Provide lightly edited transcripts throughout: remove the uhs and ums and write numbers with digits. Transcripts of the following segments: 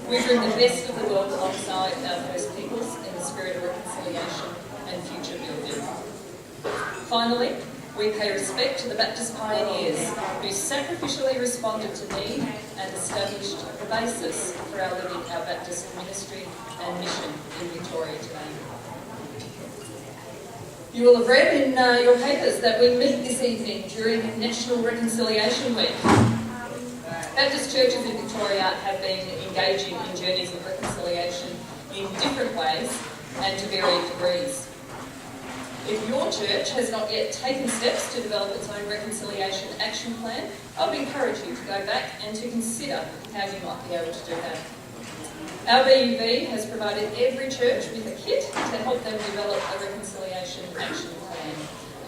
We bring the best of the world alongside our First Peoples in the spirit of reconciliation and future building. Finally, we pay respect to the Baptist pioneers who sacrificially responded to need and established the basis for our living our Baptist ministry and mission in Victoria today. You will have read in your papers that we meet this evening during National Reconciliation Week. Baptist churches in Victoria have been engaging in journeys of reconciliation in different ways and to varying degrees. If your church has not yet taken steps to develop its own reconciliation action plan, I would encourage you to go back and to consider how you might be able to do that. Our BUV has provided every church with a kit to help them develop a reconciliation action plan,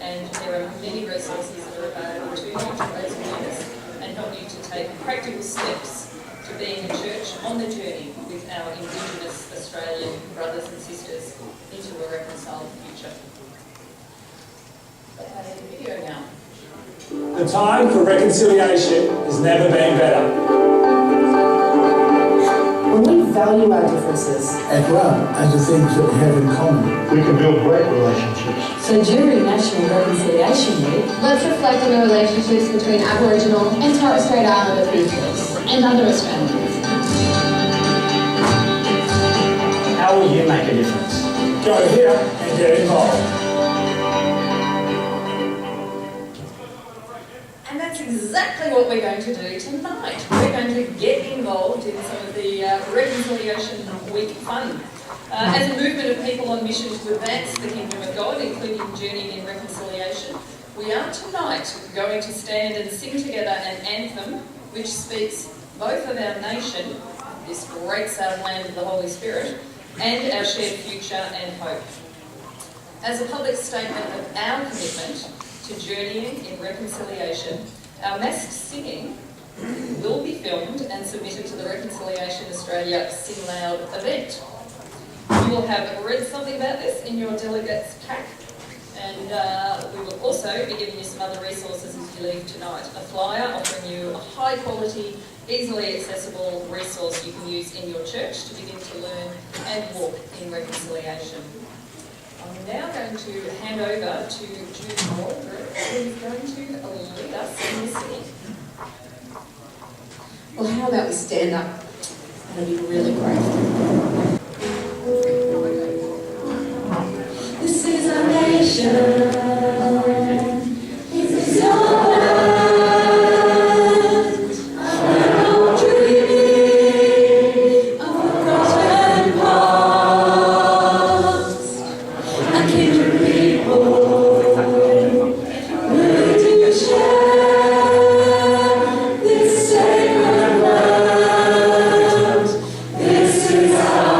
and there are many resources that are available to you to raise awareness and help you to take practical steps to being a church on the journey with our Indigenous Australian brothers and sisters into a reconciled future. Okay, the video now. The time for reconciliation has never been better. When we value our differences and love as the things that we have in common, we can build great relationships. So during National Reconciliation Week, let's reflect on the relationships between Aboriginal and Torres Strait Islander peoples and other Australians. How will you make a difference? Go here and get involved. And that's exactly what we're going to do tonight. We're going to get involved in some of the Reconciliation Week fun. As a movement of people on mission to advance the Kingdom of God, including journeying in reconciliation, we are tonight going to stand and sing together an anthem which speaks both of our nation, this great south land of the Holy Spirit, and our shared future and hope. As a public statement of our commitment to journeying in reconciliation, our massed singing will be filmed and submitted to the Reconciliation Australia Sing Loud event. You will have read something about this in your delegates pack, and we will also be giving you some other resources as you leave tonight. A flyer offering you a high quality, easily accessible resource you can use in your church to begin to learn and walk in reconciliation. I'm now going to hand over to Jude Waldron, who's going to lead us in this singing. well, how about we stand up? That'll be really great. This is our nation. This is your land. We're all dreaming of forgotten past. A kingdom people willing to share this sacred land. This is our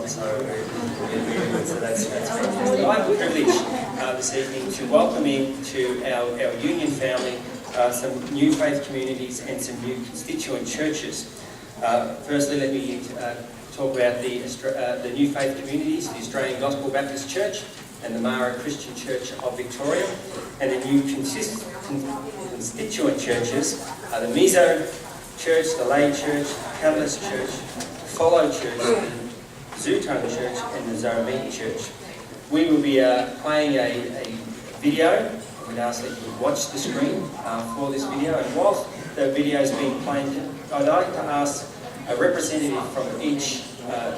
on, so really good. So that's fantastic. I have the privilege this evening to welcome into our union family some new faith communities and some new constituent churches. Firstly, let me talk about the new faith communities, the Australian Gospel Baptist Church and the Mara Christian Church of Victoria. And the new constituent churches are the Mizo Church, the Lay Church, Catalyst Church, Follow Church, Zutone Church and the Zoe Church. We will be playing a video. We'd ask that you watch the screen for this video, and whilst the video is being played, I'd like to ask a representative from each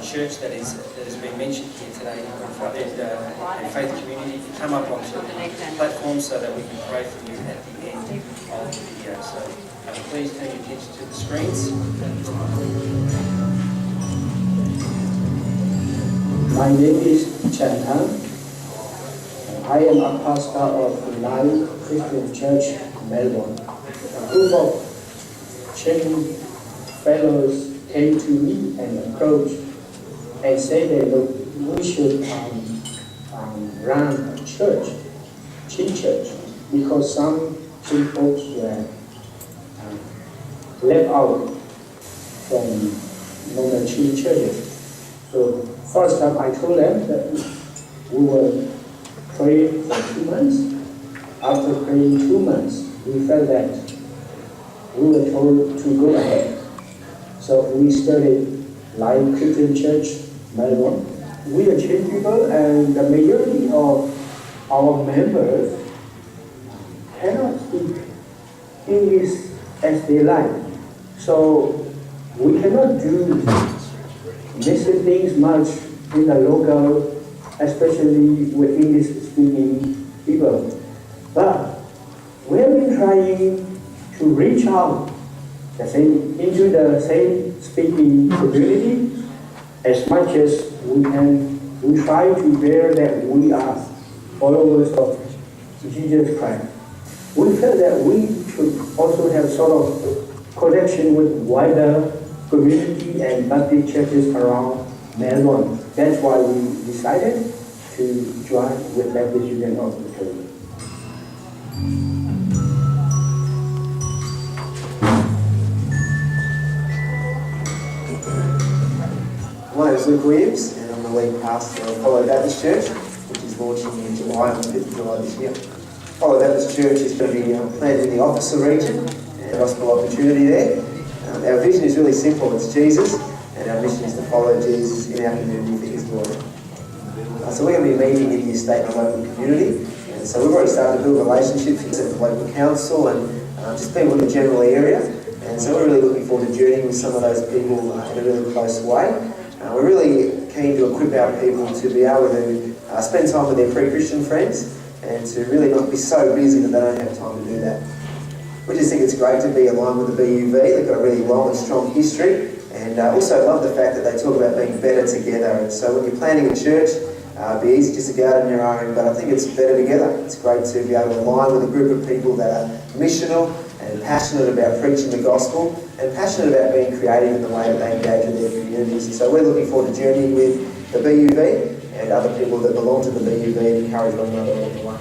church that has been mentioned here today and faith community to come up onto the platform so that we can pray for you at the end of the video. So please turn your attention to the screens. My name is Chan Tang. I am a pastor of Life Christian Church, Melbourne. A group of church fellows came to me and approached and said that we should run a church, teen church, because some teen folks were left out from normal teen churches. So first time I told them that we will pray for 2 months. After praying 2 months, we felt that we were told to go ahead. So we started Life Christian Church, Melbourne. We are church people, and the majority of our members cannot speak English as they like. So we cannot do many things much in the local, especially with English-speaking people. But we have been trying to reach out into the same speaking community as much as we can. We try to bear that we are followers of Jesus Christ. We felt that we should also have sort of connection with wider community and Baptist churches around Melbourne. That's why we decided to join with Baptist Union of Victoria. My name is Luke Williams, and I'm the lead pastor of Follow Baptist Church, which is launching in July, on the 5th of July this year. Follow Baptist Church is going to be planted in the Officer region, and a gospel opportunity there. Our vision is really simple, it's Jesus, and our mission is to follow Jesus in our community for his glory. So we're going to be meeting in the estate and local community, and so we've already started to build relationships with the local council and just people in the general area, and so we're really looking forward to journeying with some of those people in a really close way. We're really keen to equip our people to be able to spend time with their pre-Christian friends and to really not be so busy that they don't have time to do that. We just think it's great to be aligned with the BUV. They've got a really long and strong history, and also love the fact that they talk about being better together. And so when you're planning a church, it'd be easy just to go out on your own, but I think it's better together. It's great to be able to align with a group of people that are missional and passionate about preaching the gospel and passionate about being creative in the way that they engage with their communities. So we're looking forward to journeying with the BUV and other people that belong to the BUV and encourage one another along the way.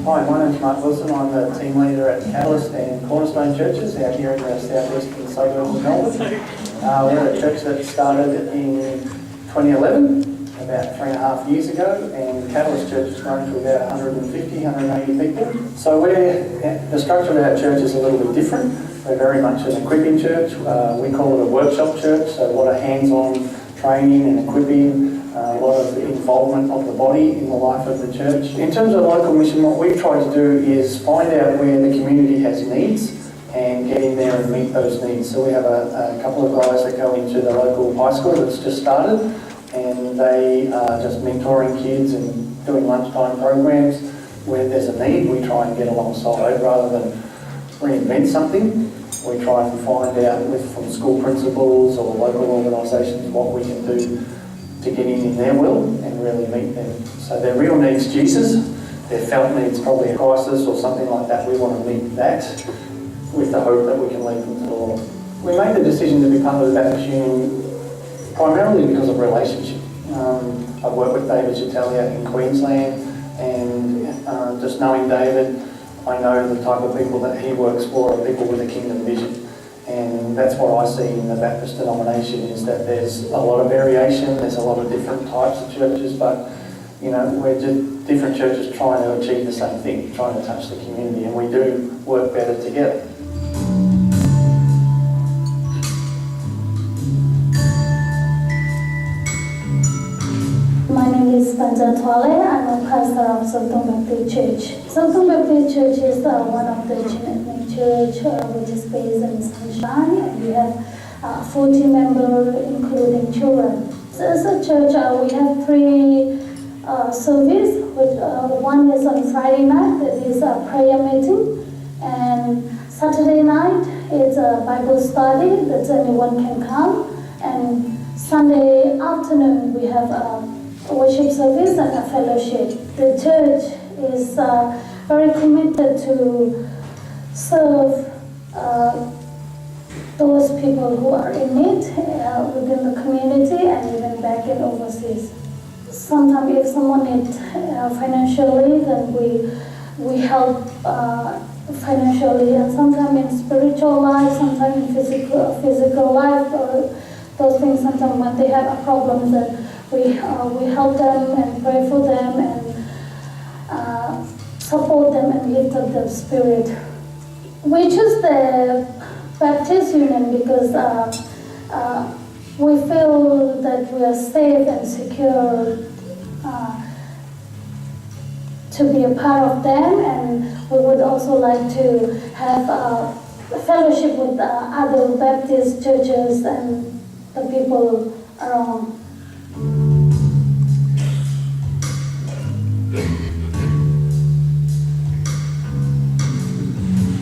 Hi, my name is Mark Wilson. I'm the team leader at Catalyst and Cornerstone Churches out here in the southwestern suburbs of Melbourne. We're a church that started in 2011, about 3.5 years ago, and Catalyst Church has grown to about 150, 180 people. So the structure of our church is a little bit different. We're very much an equipping church. We call it a workshop church, so a lot of hands-on training and equipping, a lot of involvement of the body in the life of the church. In terms of local mission, what we've tried to do is find out where the community has needs and get in there and meet those needs. So we have a couple of guys that go into the local high school that's just started, and they are just mentoring kids and doing lunchtime programs. Where there's a need, we try and get alongside rather than reinvent something. We try and find out from school principals or local organisations what we can do to get in their will and really meet them. So their real need's Jesus, their felt needs, probably a crisis or something like that, we want to meet that with the hope that we can lead them to the Lord. We made the decision to be part of the Baptist Union primarily because of relationship. I've worked with David Chatelia in Queensland, and just knowing David, I know the type of people that he works for are people with a kingdom vision. And that's what I see in the Baptist denomination, is that there's a lot of variation, there's a lot of different types of churches, but you know, we're just different churches trying to achieve the same thing, trying to touch the community, and we do work better together. My name is Panja Twale. I'm a pastor of Sotong Baptist Church. Sotong Baptist Church is one of the ethnic church which is based in Sunshine, and we have 40 members, including children. So as a church, we have 3 services. One is on Friday night, that is a prayer meeting, and Saturday night is a Bible study that anyone can come, and Sunday afternoon we have a worship service and a fellowship. The church is very committed to serve those people who are in need within the community and even back in overseas. Sometimes if someone needs financially, then we help financially, and sometimes in spiritual life, sometimes in physical life, or those things. Sometimes when they have a problem, then we help them and pray for them and support them and lift up their spirit. We choose the Baptist Union because we feel that we are safe and secure to be a part of them, and we would also like to have a fellowship with other Baptist churches and the people around.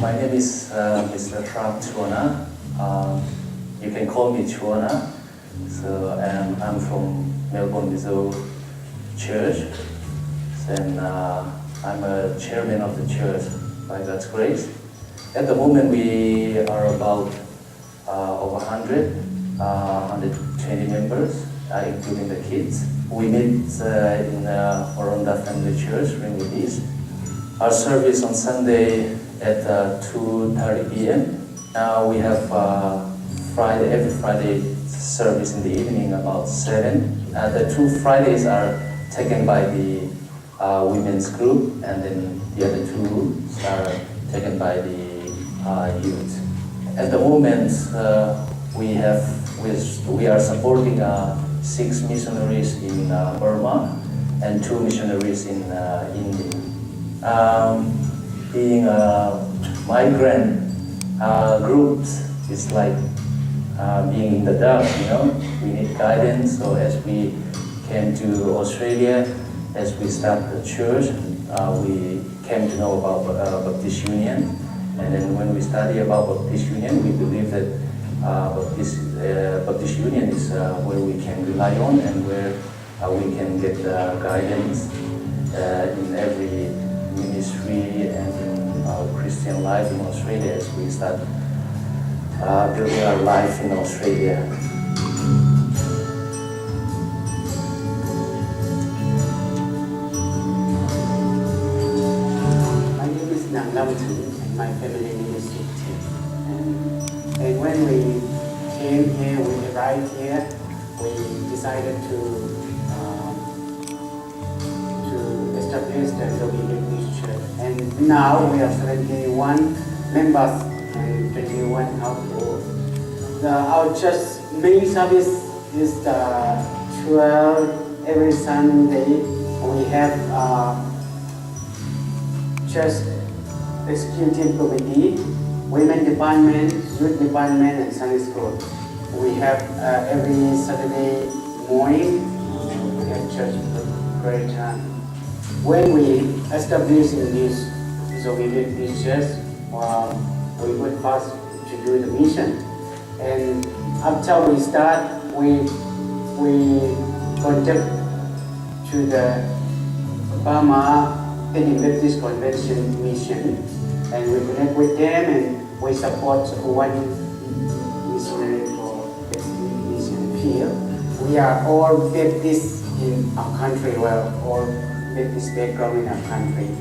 My name is Mr. Frank Chuana. You can call me Chuana. So I'm from Melbourne Missouri Church, and I'm a chairman of the church by God's grace. At the moment, we are about over 120 members, including the kids. We meet in Oronda Family Church, Ringwood East. Our service on Sunday at 2:30 p.m. Now we have every Friday service in the evening about 7. The 2 Fridays are taken by the women's group, and then the other 2 are taken by the youth. At the moment, we are supporting 6 missionaries in Burma and 2 missionaries in India. Being a migrant group is like being in the dark, you know. We need guidance. So as we came to Australia, as we started the church, we came to know about Baptist Union. And then when we study about Baptist Union, we believe that Baptist Union is where we can rely on and where we can get guidance in every ministry and in our Christian life in Australia as we start building our life in Australia. My name is Nang Lamtu, and my family name is Sikti. And when we came here, we arrived here, we decided to establish the ZBC Church. And now we are 71 members and 21 households. Our church main service is 12 every Sunday. We have church executive committee, women department, youth department, and Sunday school. We have every Saturday morning, we have church prayer time. When we establish in this ZBC church, we went first to do the mission. And after we start, we contact to the Burma Penny Baptist Convention mission, and we connect with them and we support one missionary for mission field. We are all Baptists in our country, well, all Baptist background in our country,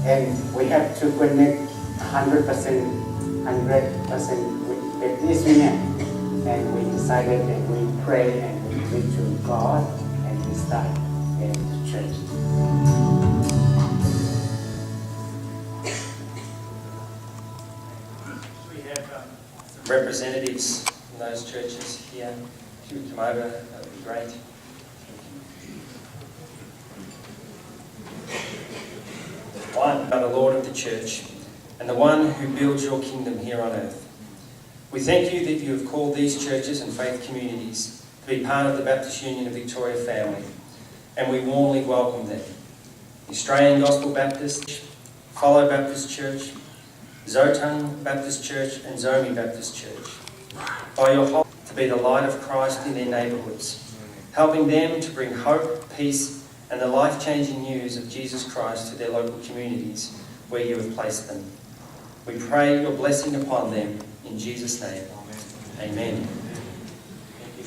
and we have to connect 100% with Baptist women. And we decided and we pray and we pray to God and we start in the church. We have some representatives from those churches here. If you would come over, that would be great. One, are the Lord of the church and the one who builds your kingdom here on earth. We thank you that you have called these churches and faith communities to be part of the Baptist Union of Victoria family, and we warmly welcome them. The Australian Gospel Baptist, Follow Baptist Church, Zotang Baptist Church and Zomi Baptist Church. By your help to be the light of Christ in their neighbourhoods, helping them to bring hope, peace and the life-changing news of Jesus Christ to their local communities where you have placed them. We pray your blessing upon them in Jesus' name. Amen. Thank you.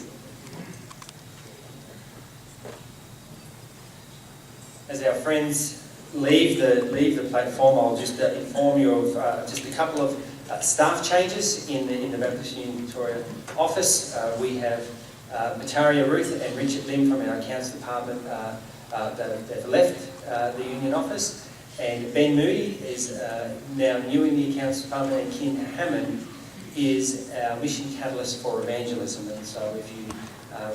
As our friends leave the platform, I'll just inform you of just a couple of staff changes in the Baptist Union Victoria office. We have Mataria Ruth and Richard Lim from our accounts department that have left the union office, and Ben Moody is now new in the accounts department, and Kim Hammond is our mission catalyst for evangelism. And so if you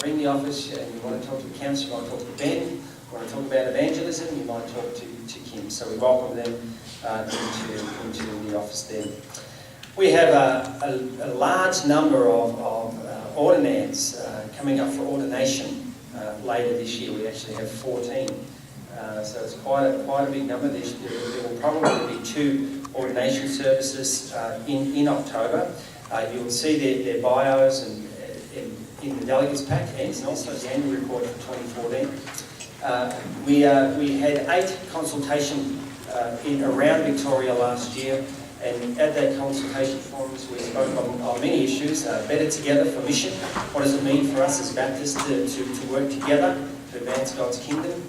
ring the office and you want to talk to accounts, you want to talk to Ben, you want to talk about evangelism, you might talk to Kim. So we welcome them into the office there. We have a large number of ordinands coming up for ordination later this year. We actually have 14. So it's quite a big number. There will probably be 2 ordination services in October. You'll see their bios and in the delegates pack, and also the annual report for 2014. We had 8 consultation around Victoria last year, and at that consultation forums we spoke on many issues. Better together for mission. What does it mean for us as Baptists to work together to advance God's kingdom?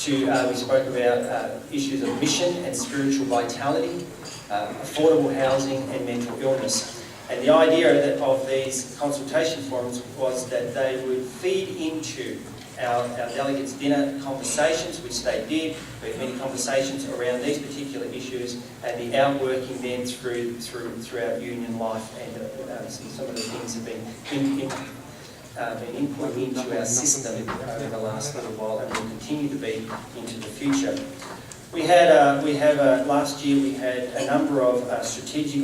We spoke about issues of mission and spiritual vitality, affordable housing and mental illness. And the idea of these consultation forums was that they would feed into our delegates' dinner conversations, which they did. We had many conversations around these particular issues and the outworking then throughout union life, and some of the things have been input into our system over the last little while, and will continue to be into the future. Last year we had a number of strategic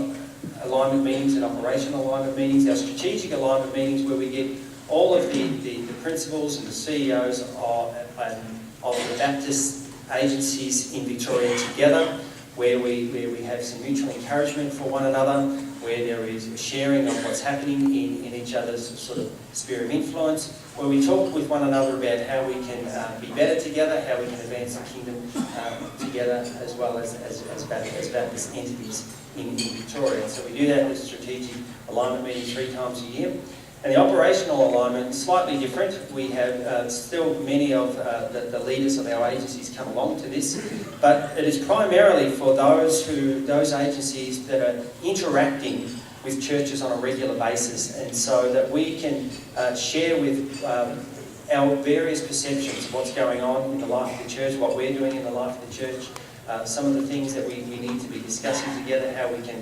alignment meetings and operational alignment meetings. Our strategic alignment meetings, where we get all of the principals and the CEOs of the Baptist agencies in Victoria together, where we have some mutual encouragement for one another, where there is a sharing of what's happening in each other's sort of sphere of influence, where we talk with one another about how we can be better together, how we can advance the kingdom together, as well as Baptist entities in Victoria. So we do that with strategic alignment meetings 3 times a year. And the operational alignment, slightly different. We have still many of the leaders of our agencies come along to this, but it is primarily for those agencies that are interacting with churches on a regular basis, and so that we can share with our various perceptions of what's going on in the life of the church, what we're doing in the life of the church, some of the things that we need to be discussing together, how we can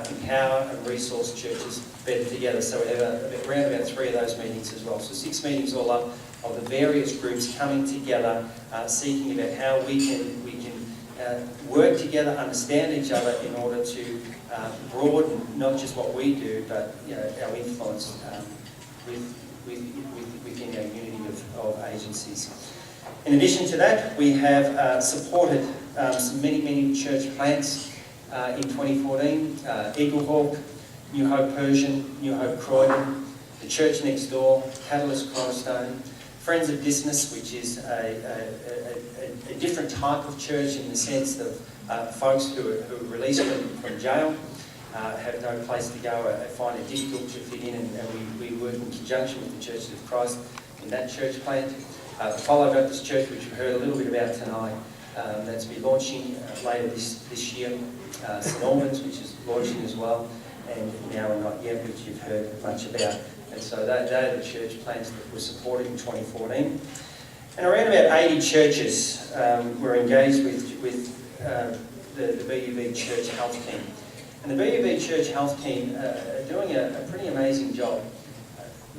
empower and resource churches better together. So we have around about 3 of those meetings as well. So 6 meetings all up of the various groups coming together, seeking about how we can work together, understand each other in order to broaden not just what we do, but our influence within our unity of agencies. In addition to that, we have supported many church plants in 2014, Eaglehawk, New Hope Persian, New Hope Croydon, the Church Next Door, Catalyst Cornerstone, Friends of Business, which is a different type of church in the sense of folks who are released from jail, have no place to go, find it difficult to fit in, and we work in conjunction with the Churches of Christ in that church plant. The Follow Baptist Church, which we've heard a little bit about tonight, that's be launching later this year. St Albans, which is launching as well, and Now and Not Yet, which you've heard much about. And so they're the church plants that were supported in 2014. And around about 80 churches were engaged with the BUV Church Health Team. And the BUV Church Health Team are doing a pretty amazing job,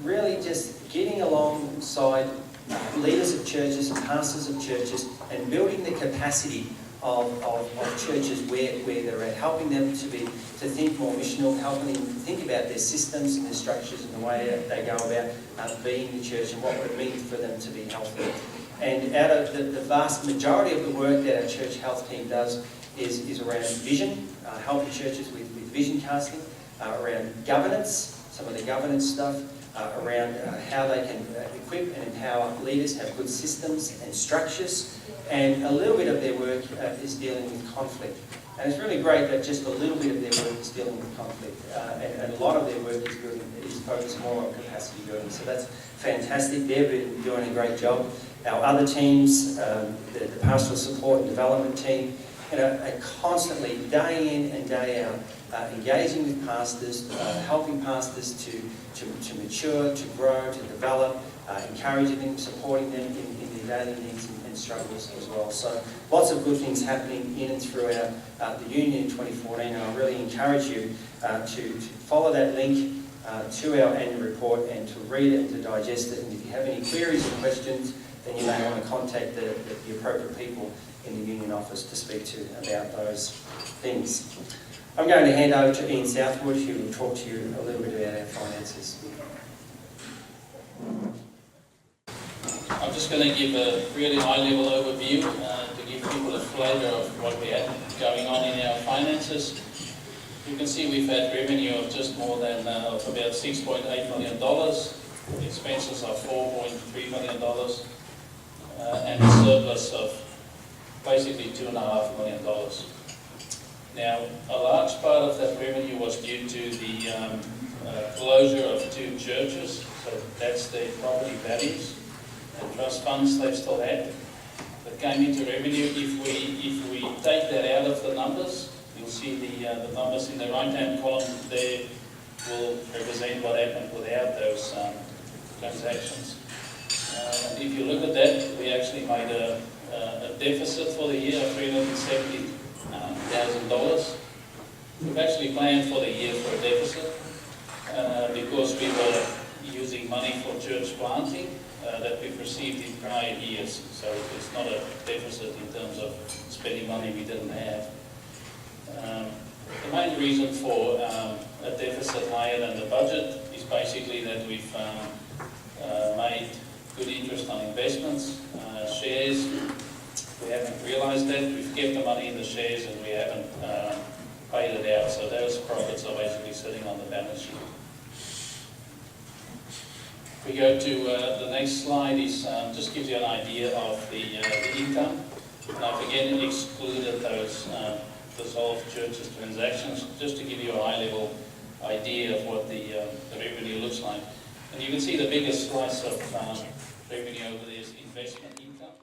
really just getting alongside leaders of churches, pastors of churches, and building the capacity of churches where they're at, helping them to think more missional, helping them think about their systems and their structures and the way they go about being the church and what it means for them to be healthy. And out of the vast majority of the work that our church health team does is around vision, helping churches with vision casting, around governance, some of the governance stuff, around how they can equip and empower leaders, have good systems and structures, and a little bit of their work is dealing with conflict. And it's really great that just a little bit of their work is dealing with conflict, and a lot of their work is focused more on capacity building. So that's fantastic. They've been doing a great job. Our other teams, the pastoral support and development team, are constantly, day in and day out, engaging with pastors, helping pastors to mature, to grow, to develop, encouraging them, supporting them in their daily needs and struggles as well. So lots of good things happening in and throughout the Union in 2014, and I really encourage you to follow that link to our annual report and to read it and to digest it. And if you have any queries or questions, then you may want to contact the appropriate people in the Union office to speak to about those things. I'm going to hand over to Ian Southwood, who will talk to you a little bit about our finances. I'm just going to give a really high-level overview to give people a flavour of what we have going on in our finances. You can see we've had revenue of just more than about $6.8 million, expenses of $4.3 million, and a surplus of basically $2.5 million. Now, a large part of that revenue was due to the closure of 2 churches, so that's the property values and trust funds they've still had that came into revenue. If we take that out of the numbers, you'll see the numbers in the right-hand column there will represent what happened without those transactions. And if you look at that, we actually made a deficit for the year of $370,000. We've actually planned for the year for a deficit because we were using money for church planting that we've received in prior years. So it's not a deficit in terms of spending money we didn't have. The main reason for a deficit higher than the budget is basically that we've made good interest on investments, shares. We haven't realised that. We've kept the money in the shares and we haven't paid it out. So those profits are basically sitting on the balance sheet. If we go to the next slide, is just gives you an idea of the income. And I've again excluded those dissolved churches transactions just to give you a high-level idea of what the revenue looks like. And you can see the biggest slice of revenue over there is investment income.